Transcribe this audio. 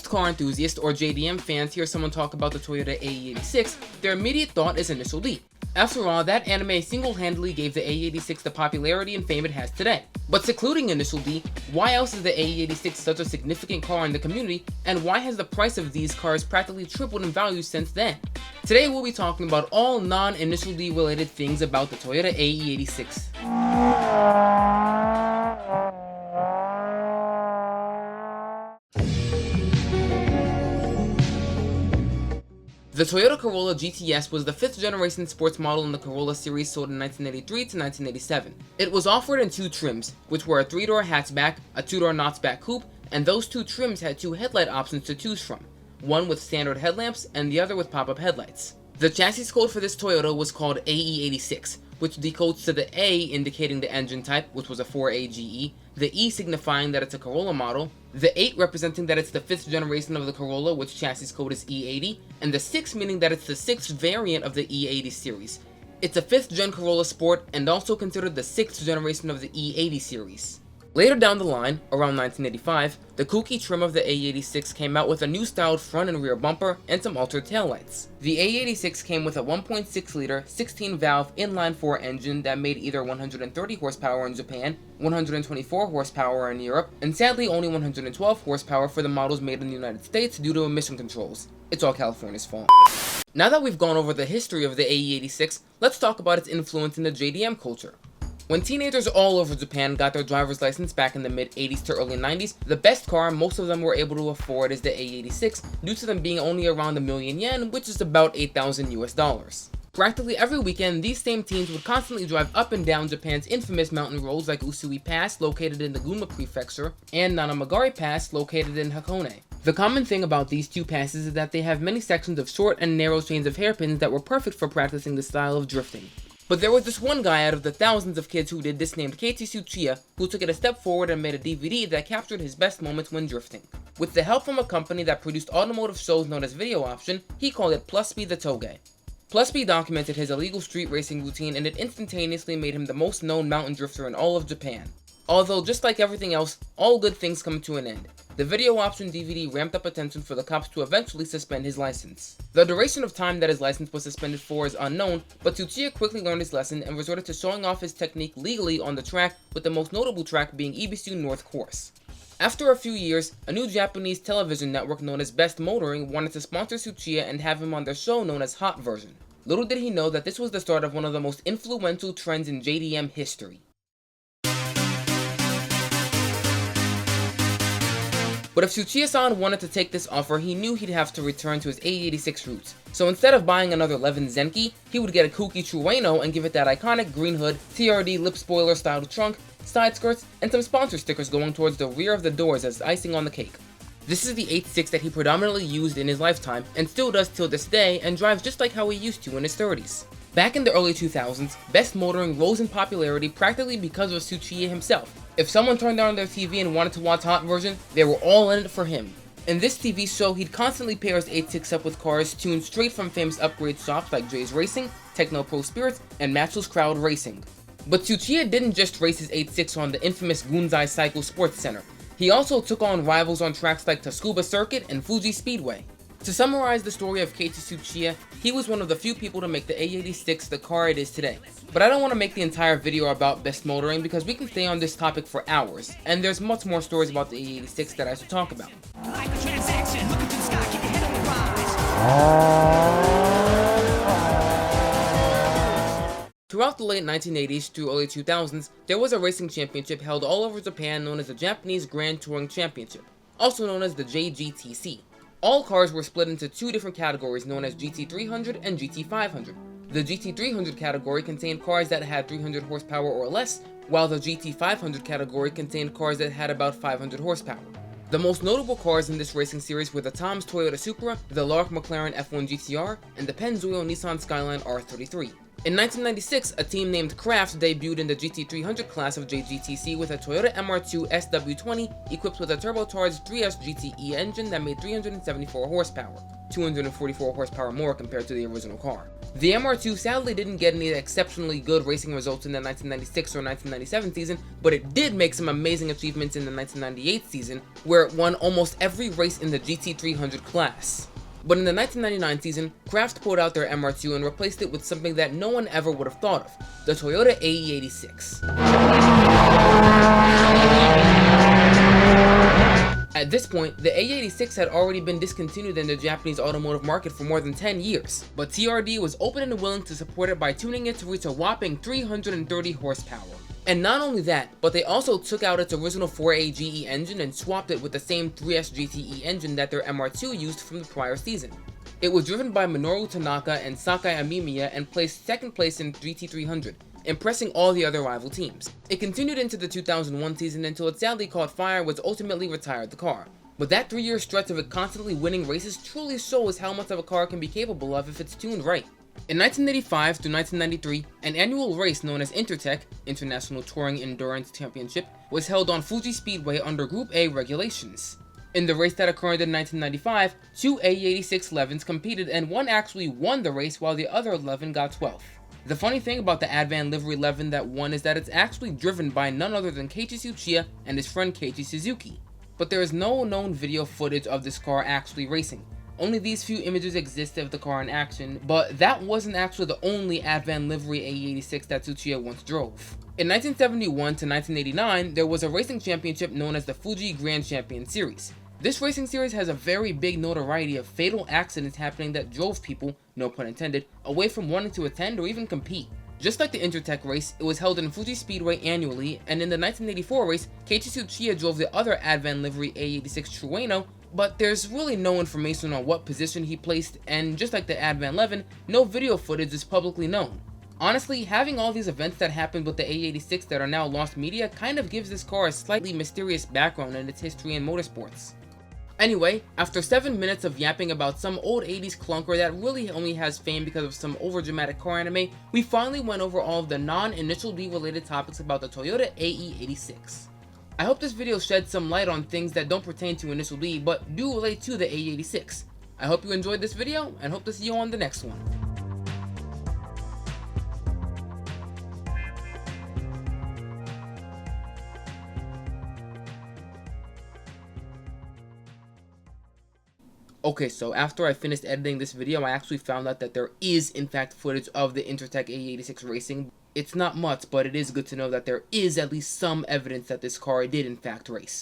most car enthusiasts or JDM fans hear someone talk about the Toyota AE86, their immediate thought is Initial D. After all, that anime single-handedly gave the AE86 the popularity and fame it has today. But secluding Initial D, why else is the AE86 such a significant car in the community, and why has the price of these cars practically tripled in value since then? Today we'll be talking about all non-Initial D related things about the Toyota AE86. The Toyota Corolla GTS was the 5th generation sports model in the Corolla series sold in 1983 to 1987. It was offered in two trims, which were a 3-door hatchback, a 2-door notchback coupe, and those two trims had two headlight options to choose from, one with standard headlamps and the other with pop-up headlights. The chassis code for this Toyota was called AE86, which decodes to the A indicating the engine type, which was a 4AGE, the E signifying that it's a Corolla model, the 8 representing that it's the 5th generation of the Corolla, which chassis code is E80, and the 6 meaning that it's the 6th variant of the E80 series. It's a 5th gen Corolla Sport and also considered the 6th generation of the E80 series. Later down the line, around 1985, the kooky trim of the AE86 came out with a new styled front and rear bumper and some altered taillights. The AE86 came with a 1.6-liter, 16-valve inline-4 engine that made either 130 horsepower in Japan, 124 horsepower in Europe, and sadly only 112 horsepower for the models made in the United States due to emission controls. It's all California's fault. Now that we've gone over the history of the AE86, let's talk about its influence in the JDM culture. When teenagers all over Japan got their driver's license back in the mid-80s to early 90s, the best car most of them were able to afford is the AE86 due to them being only around a million yen, which is about $8,000 US. Practically every weekend, these same teens would constantly drive up and down Japan's infamous mountain roads like Usui Pass, located in the Gunma Prefecture, and Nanamagari Pass, located in Hakone. The common thing about these two passes is that they have many sections of short and narrow chains of hairpins that were perfect for practicing the style of drifting. But there was this one guy out of the thousands of kids who did this named Keiichi Tsuchiya, who took it a step forward and made a DVD that captured his best moments when drifting. With the help from a company that produced automotive shows known as Video Option, he called it Plus B the Toge. Plus B documented his illegal street racing routine, and it instantaneously made him the most known mountain drifter in all of Japan. Although, just like everything else, all good things come to an end. The Video Option DVD ramped up attention for the cops to eventually suspend his license. The duration of time that his license was suspended for is unknown, but Tsuchiya quickly learned his lesson and resorted to showing off his technique legally on the track, with the most notable track being Ibisu North Course. After a few years, a new Japanese television network known as Best Motoring wanted to sponsor Tsuchiya and have him on their show known as Hot Version. Little did he know that this was the start of one of the most influential trends in JDM history. But if Tsuchiya-san wanted to take this offer, he knew he'd have to return to his AE86 roots. So instead of buying another Levin Zenki, he would get a kooky Trueno and give it that iconic green hood, TRD lip spoiler styled trunk, side skirts, and some sponsor stickers going towards the rear of the doors as icing on the cake. This is the 86 that he predominantly used in his lifetime, and still does till this day, and drives just like how he used to in his 30s. Back in the early 2000s, Best Motoring rose in popularity practically because of Tsuchiya himself. If someone turned on their TV and wanted to watch Hot Version, they were all in it for him. In this TV show, he'd constantly pair his 86 up with cars tuned straight from famous upgrade shops like Jay's Racing, Techno Pro Spirits, and Matchless Crowd Racing. But Tsuchiya didn't just race his 86 on the infamous Gunzai Cycle Sports Center. He also took on rivals on tracks like Tsukuba Circuit and Fuji Speedway. To summarize the story of Keiichi Tsuchiya, he was one of the few people to make the AE86 the car it is today. But I don't want to make the entire video about Best Motoring because we can stay on this topic for hours, and there's much more stories about the AE86 that I should talk about. Throughout the late 1980s through early 2000s, there was a racing championship held all over Japan known as the Japanese Grand Touring Championship, also known as the JGTC. All cars were split into two different categories known as GT300 and GT500. The GT300 category contained cars that had 300 horsepower or less, while the GT500 category contained cars that had about 500 horsepower. The most notable cars in this racing series were the Tom's Toyota Supra, the Lark McLaren F1 GTR, and the Pennzoil Nissan Skyline R33. In 1996, a team named Kraft debuted in the GT300 class of JGTC with a Toyota MR2 SW20 equipped with a turbocharged 3S GTE engine that made 374 horsepower, 244 horsepower more compared to the original car. The MR2 sadly didn't get any exceptionally good racing results in the 1996 or 1997 season, but it did make some amazing achievements in the 1998 season, where it won almost every race in the GT300 class. But in the 1999 season, Kraft pulled out their MR2 and replaced it with something that no one ever would have thought of, the Toyota AE86. At this point, the AE86 had already been discontinued in the Japanese automotive market for more than 10 years, but TRD was open and willing to support it by tuning it to reach a whopping 330 horsepower. And not only that, but they also took out its original 4AGE engine and swapped it with the same 3S GTE engine that their MR2 used from the prior season. It was driven by Minoru Tanaka and Sakai Amemiya and placed second place in GT300, impressing all the other rival teams. It continued into the 2001 season until it sadly caught fire, which ultimately retired the car. But that 3-year stretch of it constantly winning races truly shows how much of a car can be capable of if it's tuned right. In 1985 through 1993, an annual race known as Intertech, International Touring Endurance Championship, was held on Fuji Speedway under Group A regulations. In the race that occurred in 1995, 2 AE86 11s competed and one actually won the race while the other 11 got 12th. The funny thing about the Advan Livery 11 that won is that it's actually driven by none other than Keiichi Tsuchiya and his friend Keiichi Suzuki. But there is no known video footage of this car actually racing. Only these few images exist of the car in action, but that wasn't actually the only Advan Livery AE86 that Tsuchiya once drove. In 1971 to 1989, there was a racing championship known as the Fuji Grand Champion Series. This racing series has a very big notoriety of fatal accidents happening that drove people, no pun intended, away from wanting to attend or even compete. Just like the Intertech race, it was held in Fuji Speedway annually, and in the 1984 race, Keiichi Tsuchiya drove the other Advan Livery AE86 Trueno, but there's really no information on what position he placed, and just like the Advan 11, no video footage is publicly known. Honestly, having all these events that happened with the AE86 that are now lost media kind of gives this car a slightly mysterious background in its history in motorsports. Anyway, after 7 minutes of yapping about some old 80s clunker that really only has fame because of some overdramatic car anime, we finally went over all of the non-Initial D related topics about the Toyota AE86. I hope this video sheds some light on things that don't pertain to Initial D, but do relate to the AE86. I hope you enjoyed this video, and hope to see you on the next one. Okay, so after I finished editing this video, I actually found out that there is in fact footage of the Intertech AE86 racing. It's not much, but it is good to know that there is at least some evidence that this car did in fact race.